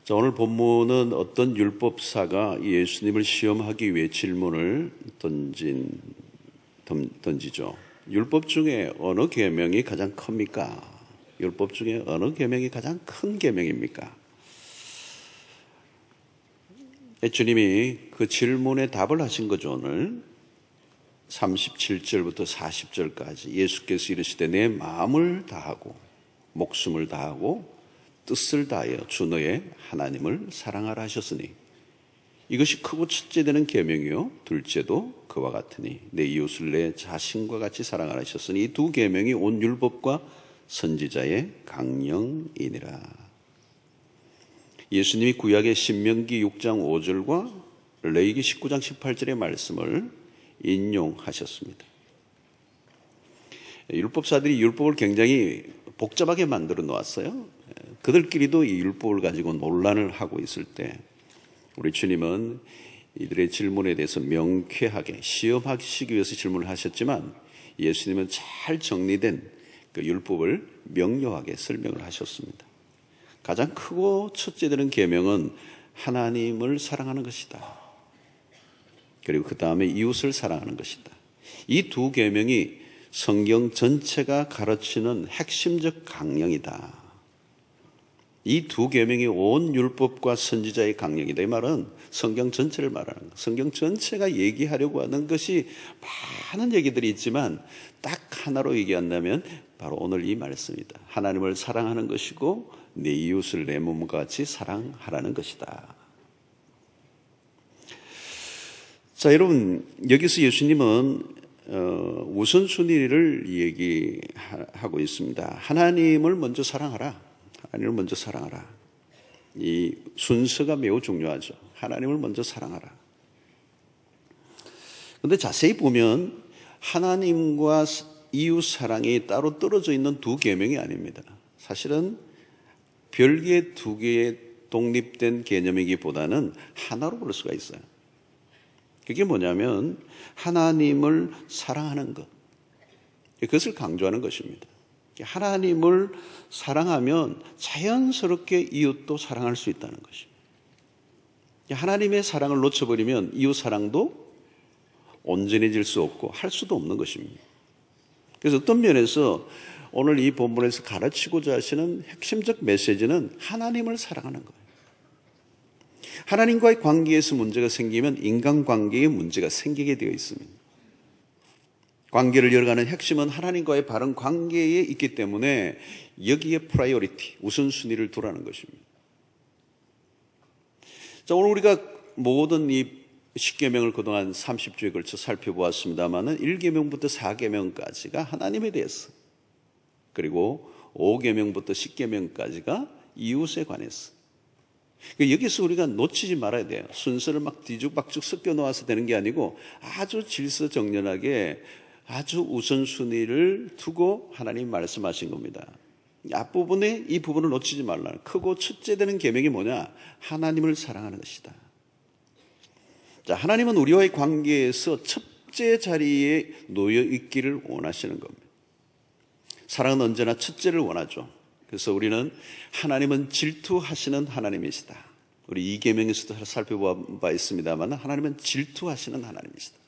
자, 오늘 본문은 어떤 율법사가 예수님을 시험하기 위해 질문을 던지죠. 율법 중에 어느 계명이 가장 큽니까? 율법 중에 어느 계명이 가장 큰 계명입니까? 주님이 그 질문에 답을 하신 거죠. 오늘 37절부터 40절까지 예수께서 이르시되 내 마음을 다하고 목숨을 다하고 뜻을 다하여 주 너의 하나님을 사랑하라 하셨으니 이것이 크고 첫째 되는 계명이요 둘째도 그와 같으니 내 이웃을 내 자신과 같이 사랑하라 하셨으니 이 두 계명이 온 율법과 선지자의 강령이니라. 예수님이 구약의 신명기 6장 5절과 레위기 19장 18절의 말씀을 인용하셨습니다. 율법사들이 율법을 굉장히 복잡하게 만들어 놓았어요. 그들끼리도 이 율법을 가지고 논란을 하고 있을 때 우리 주님은 이들의 질문에 대해서 명쾌하게 시험하시기 위해서 질문을 하셨지만 예수님은 잘 정리된 그 율법을 명료하게 설명을 하셨습니다. 가장 크고 첫째 되는 계명은 하나님을 사랑하는 것이다. 그리고 그 다음에 이웃을 사랑하는 것이다. 이 두 계명이 성경 전체가 가르치는 핵심적 강령이다. 이 두 계명이 온 율법과 선지자의 강령이다. 이 말은 성경 전체를 말하는 것. 성경 전체가 얘기하려고 하는 것이 많은 얘기들이 있지만 딱 하나로 얘기한다면 바로 오늘 이 말씀이다. 하나님을 사랑하는 것이고 내 이웃을 내 몸과 같이 사랑하라는 것이다. 자, 여러분, 여기서 예수님은 우선순위를 얘기하고 있습니다. 하나님을 먼저 사랑하라. 하나님을 먼저 사랑하라. 이 순서가 매우 중요하죠. 하나님을 먼저 사랑하라. 그런데 자세히 보면 하나님과 이웃 사랑이 따로 떨어져 있는 두 계명이 아닙니다. 사실은 별개 두 개의 독립된 개념이기보다는 하나로 볼 수가 있어요. 그게 뭐냐면 하나님을 사랑하는 것. 그것을 강조하는 것입니다. 하나님을 사랑하면 자연스럽게 이웃도 사랑할 수 있다는 것입니다. 하나님의 사랑을 놓쳐버리면 이웃 사랑도 온전해질 수 없고 할 수도 없는 것입니다. 그래서 어떤 면에서 오늘 이 본문에서 가르치고자 하시는 핵심적 메시지는 하나님을 사랑하는 거예요. 하나님과의 관계에서 문제가 생기면 인간관계에 문제가 생기게 되어 있습니다. 관계를 열어가는 핵심은 하나님과의 바른 관계에 있기 때문에 여기에 프라이어리티, 우선순위를 두라는 것입니다. 자, 오늘 우리가 모든 이 10계명을 그동안 30주에 걸쳐 살펴보았습니다만은 1계명부터 4계명까지가 하나님에 대해서, 그리고 5계명부터 10계명까지가 이웃에 관해서. 여기서 우리가 놓치지 말아야 돼요. 순서를 막 뒤죽박죽 섞여 놓아서 되는 게 아니고 아주 질서정연하게 아주 우선순위를 두고 하나님 말씀하신 겁니다. 앞부분에 이 부분을 놓치지 말라. 크고 첫째 되는 계명이 뭐냐? 하나님을 사랑하는 것이다. 자, 하나님은 우리와의 관계에서 첫째 자리에 놓여 있기를 원하시는 겁니다. 사랑은 언제나 첫째를 원하죠. 그래서 우리는 하나님은 질투하시는 하나님이시다. 우리 2계명에서도 살펴본 바 있습니다만 하나님은 질투하시는 하나님이시다.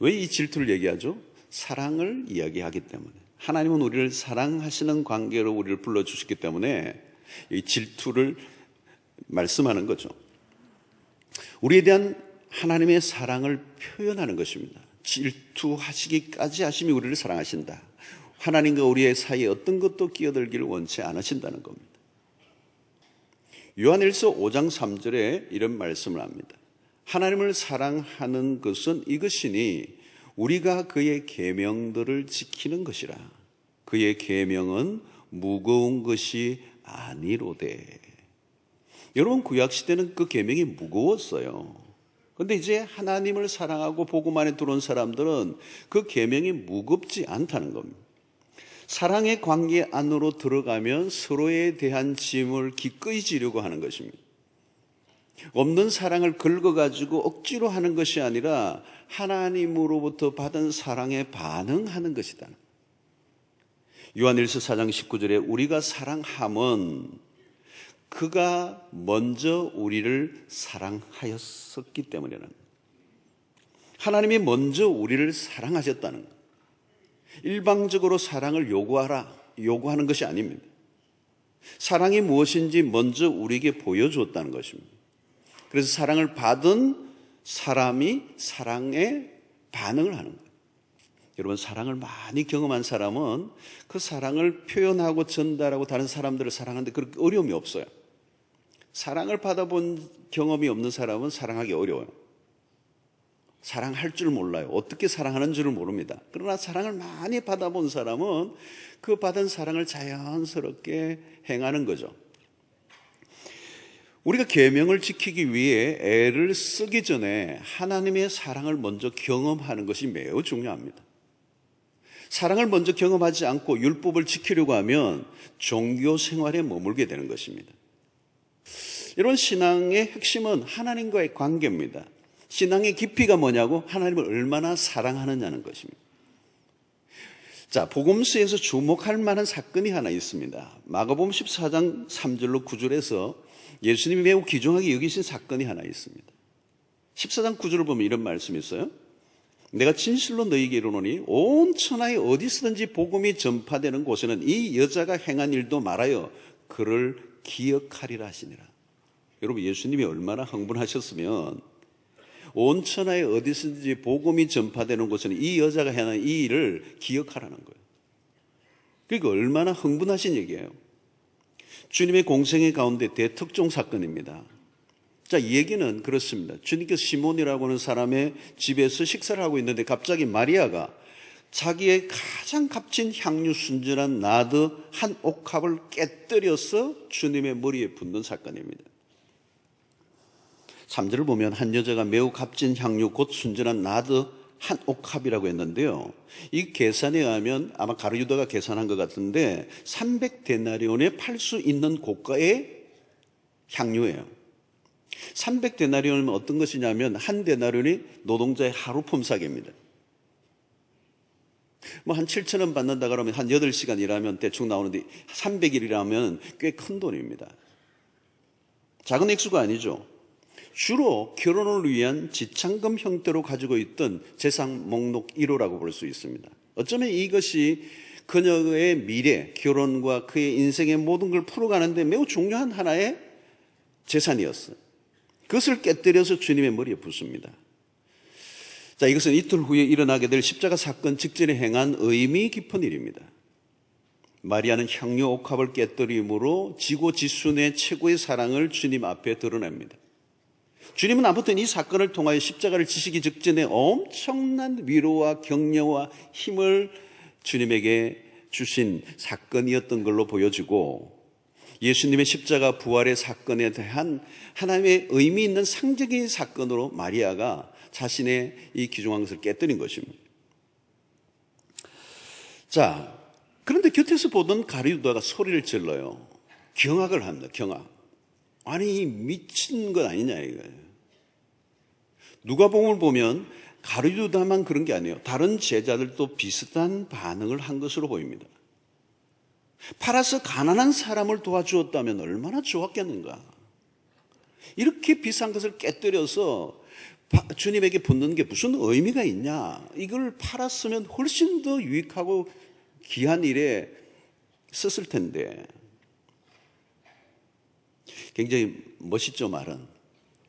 왜 이 질투를 얘기하죠? 사랑을 이야기하기 때문에. 하나님은 우리를 사랑하시는 관계로 우리를 불러주셨기 때문에 이 질투를 말씀하는 거죠. 우리에 대한 하나님의 사랑을 표현하는 것입니다. 질투하시기까지 하심이 우리를 사랑하신다. 하나님과 우리의 사이에 어떤 것도 끼어들기를 원치 않으신다는 겁니다. 요한일서 5장 3절에 이런 말씀을 합니다. 하나님을 사랑하는 것은 이것이니 우리가 그의 계명들을 지키는 것이라. 그의 계명은 무거운 것이 아니로되. 여러분, 구약시대는 그 계명이 무거웠어요. 그런데 이제 하나님을 사랑하고 복음 안에 들어온 사람들은 그 계명이 무겁지 않다는 겁니다. 사랑의 관계 안으로 들어가면 서로에 대한 짐을 기꺼이 지려고 하는 것입니다. 없는 사랑을 긁어가지고 억지로 하는 것이 아니라 하나님으로부터 받은 사랑에 반응하는 것이다. 요한일서 4장 19절에 우리가 사랑함은 그가 먼저 우리를 사랑하였었기 때문이라는 거예요. 하나님이 먼저 우리를 사랑하셨다는 거예요. 일방적으로 사랑을 요구하는 것이 아닙니다. 사랑이 무엇인지 먼저 우리에게 보여주었다는 것입니다. 그래서 사랑을 받은 사람이 사랑에 반응을 하는 거예요. 여러분, 사랑을 많이 경험한 사람은 그 사랑을 표현하고 전달하고 다른 사람들을 사랑하는데 그렇게 어려움이 없어요. 사랑을 받아본 경험이 없는 사람은 사랑하기 어려워요. 사랑할 줄 몰라요. 어떻게 사랑하는 줄을 모릅니다. 그러나 사랑을 많이 받아본 사람은 그 받은 사랑을 자연스럽게 행하는 거죠. 우리가 계명을 지키기 위해 애를 쓰기 전에 하나님의 사랑을 먼저 경험하는 것이 매우 중요합니다. 사랑을 먼저 경험하지 않고 율법을 지키려고 하면 종교 생활에 머물게 되는 것입니다. 이런 신앙의 핵심은 하나님과의 관계입니다. 신앙의 깊이가 뭐냐고? 하나님을 얼마나 사랑하느냐는 것입니다. 자, 복음서에서 주목할 만한 사건이 하나 있습니다. 마가복음 14장 3절로 9절에서 예수님이 매우 귀중하게 여기신 사건이 하나 있습니다. 14장 9절을 보면 이런 말씀이 있어요. 내가 진실로 너희에게 이르노니 온 천하에 어디서든지 복음이 전파되는 곳에는 이 여자가 행한 일도 말하여 그를 기억하리라 하시니라. 여러분, 예수님이 얼마나 흥분하셨으면 온 천하에 어디서든지 복음이 전파되는 곳에는 이 여자가 행한 이 일을 기억하라는 거예요. 그러니까 얼마나 흥분하신 얘기예요. 주님의 공생의 가운데 대특종 사건입니다. 자, 이 얘기는 그렇습니다. 주님께서 시몬이라고 하는 사람의 집에서 식사를 하고 있는데 갑자기 마리아가 자기의 가장 값진 향유 순전한 나드 한 옥합을 깨뜨려서 주님의 머리에 붓는 사건입니다. 3절을 보면 한 여자가 매우 값진 향유 곧 순전한 나드 한 옥합이라고 했는데요. 이 계산에 의하면 아마 가룟유다가 계산한 것 같은데 300데나리온에 팔 수 있는 고가의 향유예요. 300데나리온은 어떤 것이냐면 한 데나리온이 노동자의 하루 품삯입니다. 뭐 한 7,000원 받는다 그러면 한 8시간 일하면 대충 나오는데 300일이라면 꽤 큰 돈입니다. 작은 액수가 아니죠. 주로 결혼을 위한 지참금 형태로 가지고 있던 재산 목록 1호라고 볼 수 있습니다. 어쩌면 이것이 그녀의 미래, 결혼과 그의 인생의 모든 걸 풀어가는데 매우 중요한 하나의 재산이었어요. 그것을 깨뜨려서 주님의 머리에 붓습니다. 자, 이것은 이틀 후에 일어나게 될 십자가 사건 직전에 행한 의미 깊은 일입니다. 마리아는 향유 옥합을 깨뜨림으로 지고지순의 최고의 사랑을 주님 앞에 드러냅니다. 주님은 아무튼 이 사건을 통하여 십자가를 지시기 직전에 엄청난 위로와 격려와 힘을 주님에게 주신 사건이었던 걸로 보여지고, 예수님의 십자가 부활의 사건에 대한 하나님의 의미 있는 상징의 사건으로 마리아가 자신의 이 귀중한 것을 깨뜨린 것입니다. 자, 그런데 곁에서 보던 가룟유다가 소리를 질러요. 경악을 합니다. 경악. 아니, 미친 것 아니냐 이거예요. 누가복음을 보면 가룟유다만 그런 게 아니에요. 다른 제자들도 비슷한 반응을 한 것으로 보입니다. 팔아서 가난한 사람을 도와주었다면 얼마나 좋았겠는가. 이렇게 비싼 것을 깨뜨려서 주님에게 붓는 게 무슨 의미가 있냐. 이걸 팔았으면 훨씬 더 유익하고 귀한 일에 썼을 텐데. 굉장히 멋있죠, 말은.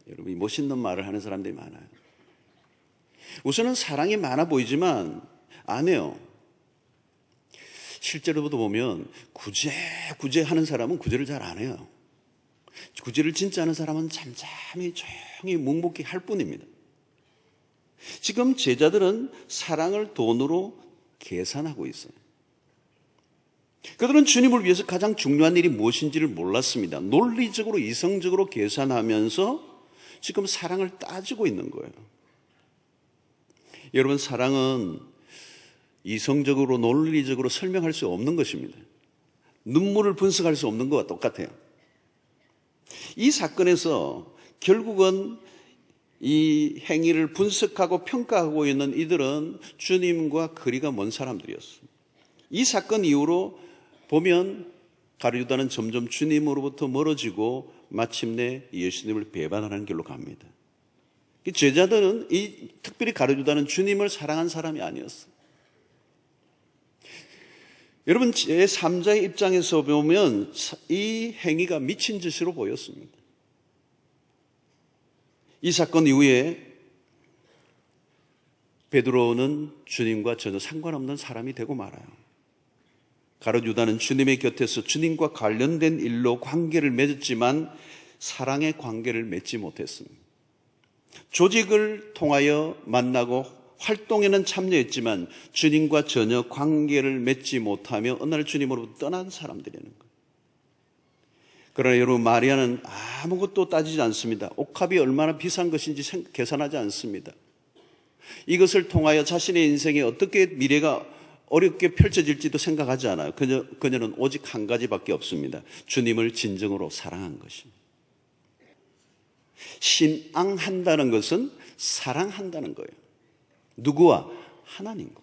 여러분, 멋있는 말을 하는 사람들이 많아요. 우선은 사랑이 많아 보이지만 안 해요. 실제로도 보면 구제 하는 사람은 구제를 잘 안 해요. 구제를 진짜 하는 사람은 잠잠히 조용히 묵묵히 할 뿐입니다. 지금 제자들은 사랑을 돈으로 계산하고 있어요. 그들은 주님을 위해서 가장 중요한 일이 무엇인지를 몰랐습니다. 논리적으로 이성적으로 계산하면서 지금 사랑을 따지고 있는 거예요. 여러분, 사랑은 이성적으로 논리적으로 설명할 수 없는 것입니다. 눈물을 분석할 수 없는 것과 똑같아요. 이 사건에서 결국은 이 행위를 분석하고 평가하고 있는 이들은 주님과 거리가 먼 사람들이었습니다. 이 사건 이후로 보면 가룟 유다는 점점 주님으로부터 멀어지고 마침내 예수님을 배반하는 길로 갑니다. 제자들은 특별히 가룟 유다는 주님을 사랑한 사람이 아니었어요. 여러분, 제3자의 입장에서 보면 이 행위가 미친 짓으로 보였습니다. 이 사건 이후에 베드로는 주님과 전혀 상관없는 사람이 되고 말아요. 가룟 유다는 주님의 곁에서 주님과 관련된 일로 관계를 맺었지만 사랑의 관계를 맺지 못했습니다. 조직을 통하여 만나고 활동에는 참여했지만 주님과 전혀 관계를 맺지 못하며 어느 날 주님으로부터 떠난 사람들이라는 거예요. 그러나 여러분, 마리아는 아무것도 따지지 않습니다. 옥합이 얼마나 비싼 것인지 계산하지 않습니다. 이것을 통하여 자신의 인생에 어떻게 미래가 어렵게 펼쳐질지도 생각하지 않아요. 그녀는 오직 한 가지밖에 없습니다. 주님을 진정으로 사랑한 것입니다. 신앙한다는 것은 사랑한다는 거예요. 누구와? 하나님과.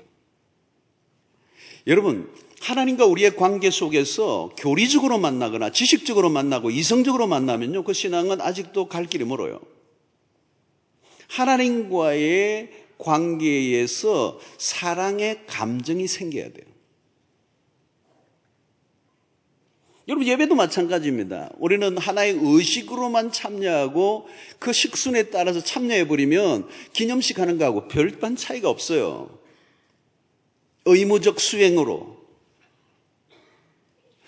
여러분, 하나님과 우리의 관계 속에서 교리적으로 만나거나 지식적으로 만나고 이성적으로 만나면요, 그 신앙은 아직도 갈 길이 멀어요. 하나님과의 관계에서 사랑의 감정이 생겨야 돼요. 여러분, 예배도 마찬가지입니다. 우리는 하나의 의식으로만 참여하고 그 식순에 따라서 참여해버리면 기념식 하는 거하고 별반 차이가 없어요. 의무적 수행으로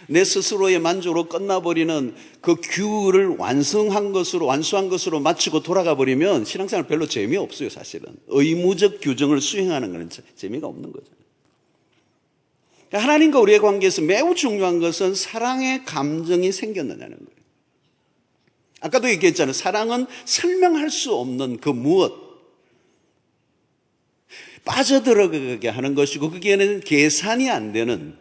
내 스스로의 만족으로 끝나버리는 그 규를 완수한 것으로 마치고 돌아가 버리면 신앙생활 별로 재미없어요, 사실은. 의무적 규정을 수행하는 것은 재미가 없는 거죠. 하나님과 우리의 관계에서 매우 중요한 것은 사랑의 감정이 생겼느냐는 거예요. 아까도 얘기했잖아요. 사랑은 설명할 수 없는 그 무엇, 빠져들어가게 하는 것이고, 그게는 계산이 안 되는,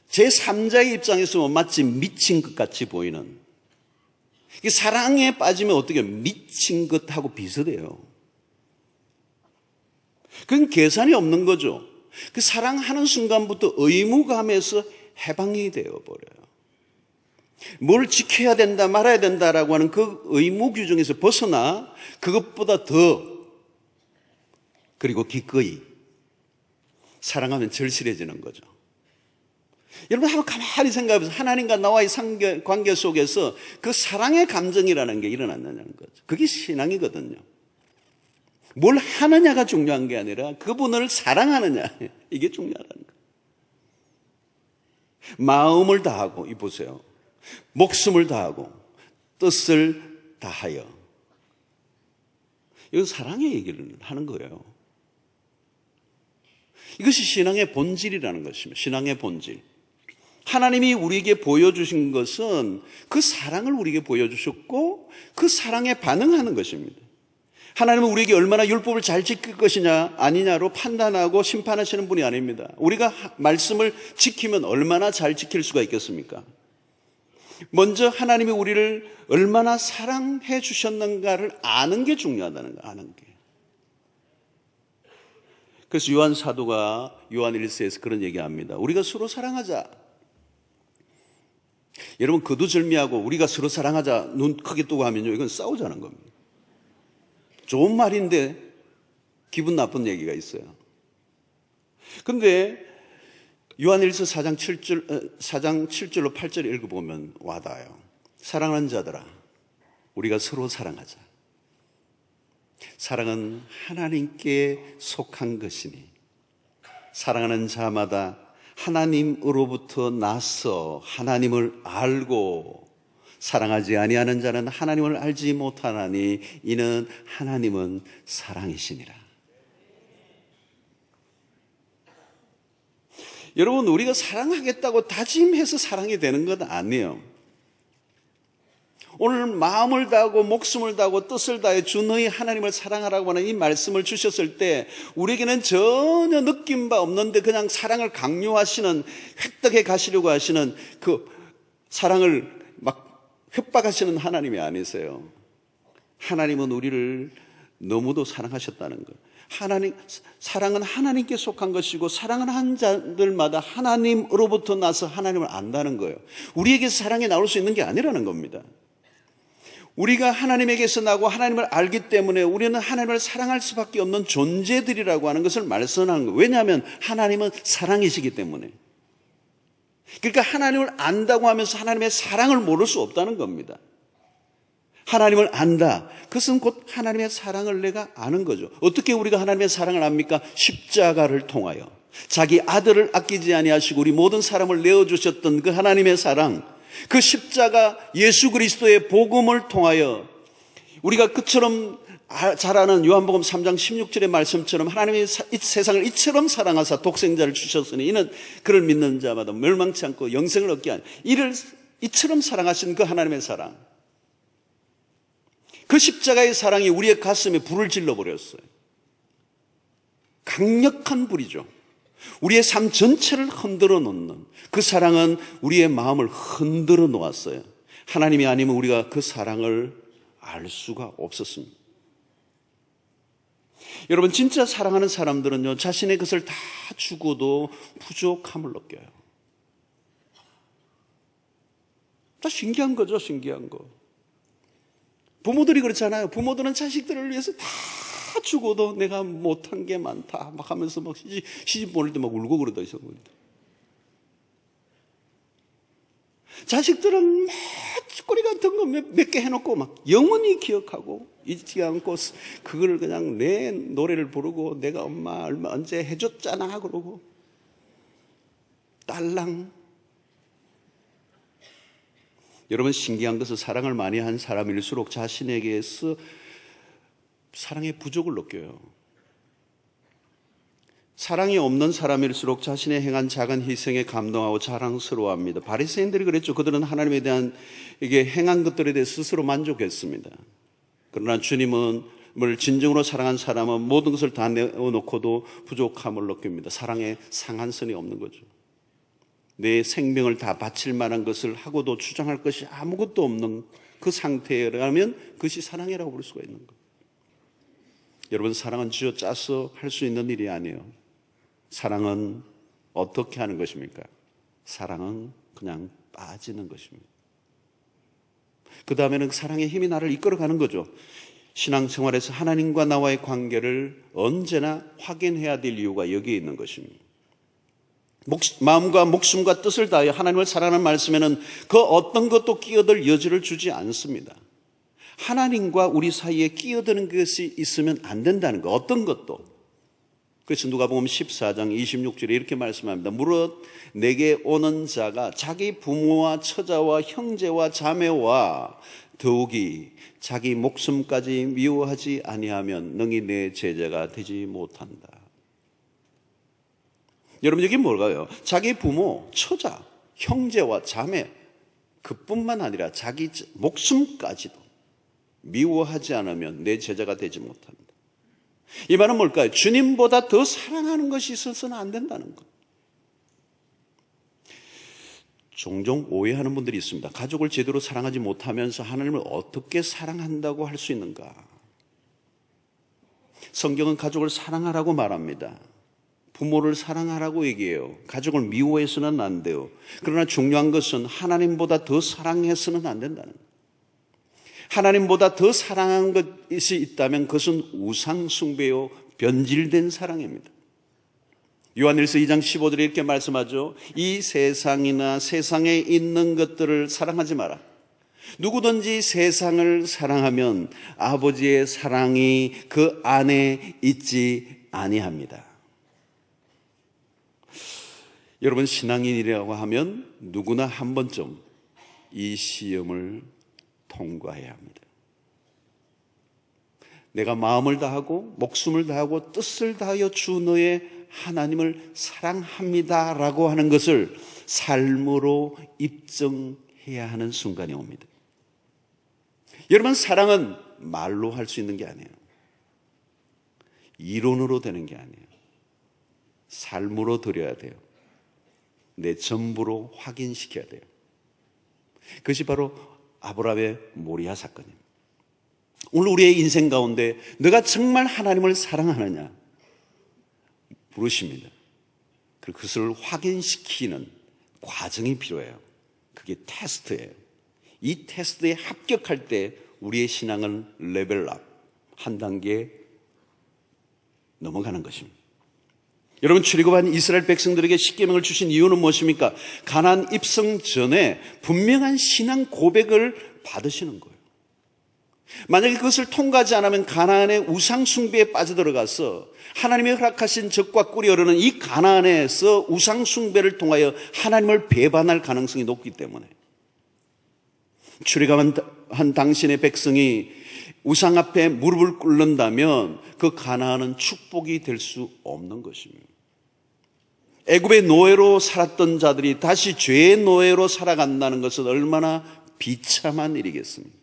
제3자의 입장에서 보면 마치 미친 것 같이 보이는, 사랑에 빠지면 어떻게 미친 것하고 비슷해요. 그건 계산이 없는 거죠. 그 사랑하는 순간부터 의무감에서 해방이 되어버려요. 뭘 지켜야 된다 말아야 된다라고 하는 그 의무 규정에서 벗어나 그것보다 더, 그리고 기꺼이 사랑하면 절실해지는 거죠. 여러분, 한번 가만히 생각해보세요. 하나님과 나와의 관계 속에서 그 사랑의 감정이라는 게 일어났느냐는 거죠. 그게 신앙이거든요. 뭘 하느냐가 중요한 게 아니라 그분을 사랑하느냐, 이게 중요하다는 거예요. 마음을 다하고, 보세요. 목숨을 다하고 뜻을 다하여. 이건 사랑의 얘기를 하는 거예요. 이것이 신앙의 본질이라는 것입니다. 신앙의 본질. 하나님이 우리에게 보여주신 것은 그 사랑을 우리에게 보여주셨고 그 사랑에 반응하는 것입니다. 하나님은 우리에게 얼마나 율법을 잘 지킬 것이냐 아니냐로 판단하고 심판하시는 분이 아닙니다. 우리가 말씀을 지키면 얼마나 잘 지킬 수가 있겠습니까? 먼저 하나님이 우리를 얼마나 사랑해 주셨는가를 아는 게 중요하다는 거예요. 아는 게. 그래서 요한 사도가 요한 1서에서 그런 얘기합니다. 우리가 서로 사랑하자. 여러분, 거두절미하고 우리가 서로 사랑하자 눈 크게 뜨고 하면요, 이건 싸우자는 겁니다. 좋은 말인데 기분 나쁜 얘기가 있어요. 그런데 요한일서 4장 7절로 8절 읽어보면 와닿아요. 사랑하는 자들아, 우리가 서로 사랑하자. 사랑은 하나님께 속한 것이니 사랑하는 자마다 하나님으로부터 나서 하나님을 알고 사랑하지 아니하는 자는 하나님을 알지 못하나니 이는 하나님은 사랑이시니라. 여러분, 우리가 사랑하겠다고 다짐해서 사랑이 되는 건 아니에요. 오늘 마음을 다하고 목숨을 다하고 뜻을 다해 주 너희 하나님을 사랑하라고 하는 이 말씀을 주셨을 때 우리에게는 전혀 느낀 바 없는데 그냥 사랑을 강요하시는, 획득해 가시려고 하시는 그 사랑을 막 협박하시는 하나님이 아니세요. 하나님은 우리를 너무도 사랑하셨다는 것. 사랑은 하나님께 속한 것이고 사랑은 한 자들마다 하나님으로부터 나서 하나님을 안다는 거예요. 우리에게 사랑이 나올 수 있는 게 아니라는 겁니다. 우리가 하나님에게서 나고 하나님을 알기 때문에 우리는 하나님을 사랑할 수밖에 없는 존재들이라고 하는 것을 말씀하는 거예요. 왜냐하면 하나님은 사랑이시기 때문에. 그러니까 하나님을 안다고 하면서 하나님의 사랑을 모를 수 없다는 겁니다. 하나님을 안다. 그것은 곧 하나님의 사랑을 내가 아는 거죠. 어떻게 우리가 하나님의 사랑을 압니까? 십자가를 통하여. 자기 아들을 아끼지 아니하시고 우리 모든 사람을 내어주셨던 그 하나님의 사랑, 그 십자가 예수 그리스도의 복음을 통하여 우리가 그처럼 잘 아는 요한복음 3장 16절의 말씀처럼 하나님이 이 세상을 이처럼 사랑하사 독생자를 주셨으니 이는 그를 믿는 자마다 멸망치 않고 영생을 얻게 하니 이를 이처럼 사랑하신 그 하나님의 사랑, 그 십자가의 사랑이 우리의 가슴에 불을 질러버렸어요. 강력한 불이죠. 우리의 삶 전체를 흔들어 놓는 그 사랑은 우리의 마음을 흔들어 놓았어요. 하나님이 아니면 우리가 그 사랑을 알 수가 없었습니다. 여러분, 진짜 사랑하는 사람들은요, 자신의 것을 다 주고도 부족함을 느껴요. 다 신기한 거죠, 신기한 거. 부모들이 그렇잖아요. 부모들은 자식들을 위해서 다 주고도 내가 못한 게 많다 막 하면서 막 시집 보낼 때 막 울고 그러다 있었거든요. 자식들은 막 꼬리 같은 거 몇 개 해놓고 막 영원히 기억하고 잊지 않고 그걸 그냥 내 노래를 부르고 내가 엄마 얼마 언제 해줬잖아 그러고 딸랑. 여러분, 신기한 것은 사랑을 많이 한 사람일수록 자신에게서 사랑의 부족을 느껴요. 사랑이 없는 사람일수록 자신의 행한 작은 희생에 감동하고 자랑스러워합니다. 바리새인들이 그랬죠. 그들은 하나님에 대한 이게 행한 것들에 대해 스스로 만족했습니다. 그러나 주님을 진정으로 사랑한 사람은 모든 것을 다 내어놓고도 부족함을 느낍니다. 사랑에 상한선이 없는 거죠. 내 생명을 다 바칠 만한 것을 하고도 주장할 것이 아무것도 없는 그 상태라면 그것이 사랑이라고 볼 수가 있는 거예요. 여러분, 사랑은 쥐어짜서 할 수 있는 일이 아니에요. 사랑은 어떻게 하는 것입니까? 사랑은 그냥 빠지는 것입니다. 그 다음에는 사랑의 힘이 나를 이끌어가는 거죠. 신앙생활에서 하나님과 나와의 관계를 언제나 확인해야 될 이유가 여기에 있는 것입니다. 마음과 목숨과 뜻을 다하여 하나님을 사랑하는 말씀에는 그 어떤 것도 끼어들 여지를 주지 않습니다. 하나님과 우리 사이에 끼어드는 것이 있으면 안 된다는 거, 어떤 것도. 그래서 누가복음 14장 26절에 이렇게 말씀합니다. 무릇 내게 오는 자가 자기 부모와 처자와 형제와 자매와 더욱이 자기 목숨까지 미워하지 아니하면 능히 내 제자가 되지 못한다. 여러분, 여기 뭘까요? 자기 부모, 처자, 형제와 자매, 그뿐만 아니라 자기 목숨까지도 미워하지 않으면 내 제자가 되지 못한다. 이 말은 뭘까요? 주님보다 더 사랑하는 것이 있어서는 안 된다는 것. 종종 오해하는 분들이 있습니다. 가족을 제대로 사랑하지 못하면서 하나님을 어떻게 사랑한다고 할 수 있는가? 성경은 가족을 사랑하라고 말합니다. 부모를 사랑하라고 얘기해요. 가족을 미워해서는 안 돼요. 그러나 중요한 것은 하나님보다 더 사랑해서는 안 된다는 거예요. 하나님보다 더 사랑한 것이 있다면 그것은 우상 숭배요, 변질된 사랑입니다. 요한일서 2장 15절에 이렇게 말씀하죠. 이 세상이나 세상에 있는 것들을 사랑하지 마라. 누구든지 세상을 사랑하면 아버지의 사랑이 그 안에 있지 아니합니다. 여러분, 신앙인이라고 하면 누구나 한 번쯤 이 시험을 통과해야 합니다. 내가 마음을 다하고 목숨을 다하고 뜻을 다하여 주 너의 하나님을 사랑합니다라고 하는 것을 삶으로 입증해야 하는 순간이 옵니다. 여러분, 사랑은 말로 할 수 있는 게 아니에요. 이론으로 되는 게 아니에요. 삶으로 드려야 돼요. 내 전부로 확인시켜야 돼요. 그것이 바로 아브라함의 모리아 사건입니다. 오늘 우리의 인생 가운데 너가 정말 하나님을 사랑하느냐 물으십니다. 그리고 그것을 확인시키는 과정이 필요해요. 그게 테스트예요. 이 테스트에 합격할 때 우리의 신앙은 레벨업 한 단계 넘어가는 것입니다. 여러분, 출애굽한 이스라엘 백성들에게 십계명을 주신 이유는 무엇입니까? 가나안 입성 전에 분명한 신앙 고백을 받으시는 거예요. 만약에 그것을 통과하지 않으면 가나안의 우상 숭배에 빠져들어가서 하나님이 허락하신 적과 꿀이 흐르는 이 가나안에서 우상 숭배를 통하여 하나님을 배반할 가능성이 높기 때문에 출애굽한 당신의 백성이 우상 앞에 무릎을 꿇는다면 그 가나안은 축복이 될 수 없는 것입니다. 애굽의 노예로 살았던 자들이 다시 죄의 노예로 살아간다는 것은 얼마나 비참한 일이겠습니까?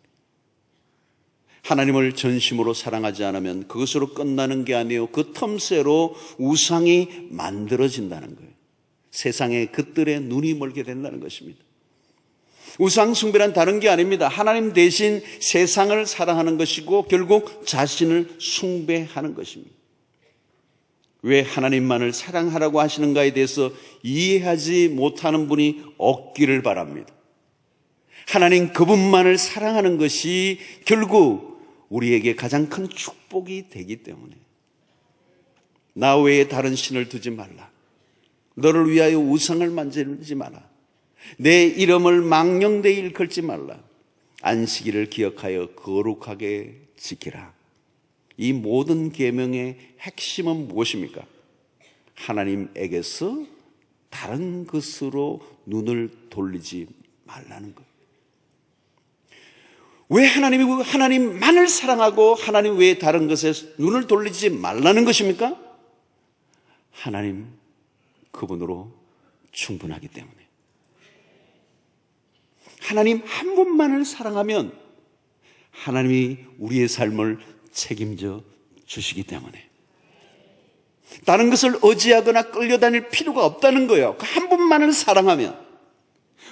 하나님을 전심으로 사랑하지 않으면 그것으로 끝나는 게 아니에요. 그 틈새로 우상이 만들어진다는 거예요. 세상에 그들의 눈이 멀게 된다는 것입니다. 우상 숭배란 다른 게 아닙니다. 하나님 대신 세상을 사랑하는 것이고 결국 자신을 숭배하는 것입니다. 왜 하나님만을 사랑하라고 하시는가에 대해서 이해하지 못하는 분이 없기를 바랍니다. 하나님 그분만을 사랑하는 것이 결국 우리에게 가장 큰 축복이 되기 때문에 나 외에 다른 신을 두지 말라. 너를 위하여 우상을 만들지 마라. 내 이름을 망령되이 일컬지 말라. 안식일을 기억하여 거룩하게 지키라. 이 모든 계명의 핵심은 무엇입니까? 하나님에게서 다른 것으로 눈을 돌리지 말라는 거예요. 왜 하나님만을 사랑하고 하나님 외에 다른 것에 눈을 돌리지 말라는 것입니까? 하나님 그분으로 충분하기 때문에. 하나님 한 분만을 사랑하면 하나님이 우리의 삶을 책임져 주시기 때문에 다른 것을 의지하거나 끌려다닐 필요가 없다는 거예요. 그 한 분만을 사랑하면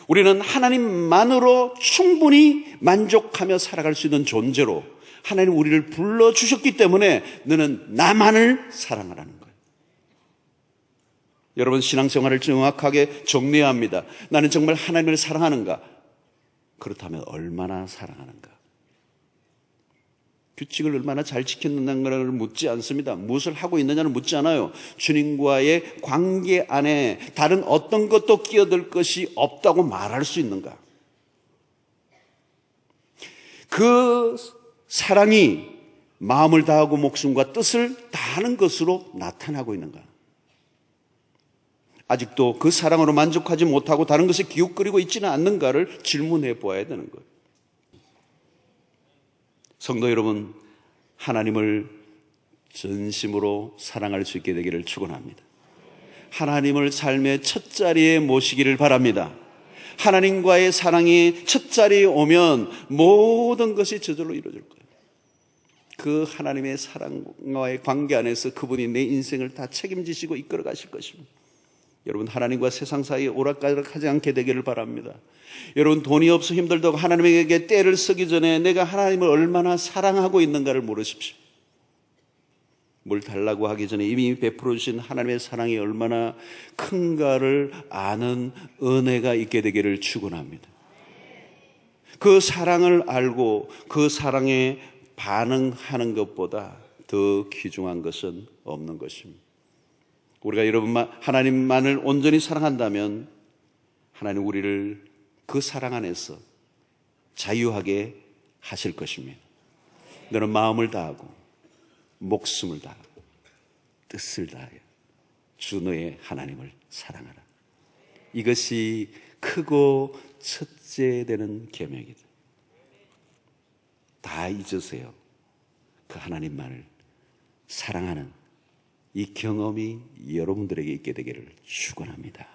우리는 하나님만으로 충분히 만족하며 살아갈 수 있는 존재로 하나님 우리를 불러주셨기 때문에 너는 나만을 사랑하라는 거예요. 여러분, 신앙생활을 정확하게 정리해야 합니다. 나는 정말 하나님을 사랑하는가? 그렇다면 얼마나 사랑하는가? 규칙을 얼마나 잘 지켰느냐를 묻지 않습니다. 무엇을 하고 있느냐를 묻지 않아요. 주님과의 관계 안에 다른 어떤 것도 끼어들 것이 없다고 말할 수 있는가? 그 사랑이 마음을 다하고 목숨과 뜻을 다하는 것으로 나타나고 있는가? 아직도 그 사랑으로 만족하지 못하고 다른 것에 기웃거리고 있지는 않는가를 질문해 보아야 되는 거예요. 성도 여러분, 하나님을 전심으로 사랑할 수 있게 되기를 축원합니다. 하나님을 삶의 첫 자리에 모시기를 바랍니다. 하나님과의 사랑이 첫 자리에 오면 모든 것이 저절로 이루어질 거예요. 그 하나님의 사랑과의 관계 안에서 그분이 내 인생을 다 책임지시고 이끌어 가실 것입니다. 여러분, 하나님과 세상 사이에 오락가락하지 않게 되기를 바랍니다. 여러분, 돈이 없어 힘들다고 하나님에게 때를 쓰기 전에 내가 하나님을 얼마나 사랑하고 있는가를 물으십시오. 뭘 달라고 하기 전에 이미 베풀어 주신 하나님의 사랑이 얼마나 큰가를 아는 은혜가 있게 되기를 축원합니다. 그 사랑을 알고 그 사랑에 반응하는 것보다 더 귀중한 것은 없는 것입니다. 우리가 하나님만을 온전히 사랑한다면 하나님 우리를 그 사랑 안에서 자유하게 하실 것입니다. 너는 마음을 다하고 목숨을 다하고 뜻을 다하여 주 너의 하나님을 사랑하라. 이것이 크고 첫째 되는 계명이다. 다 잊으세요. 그 하나님만을 사랑하는 이 경험이 여러분들에게 있게 되기를 축원합니다.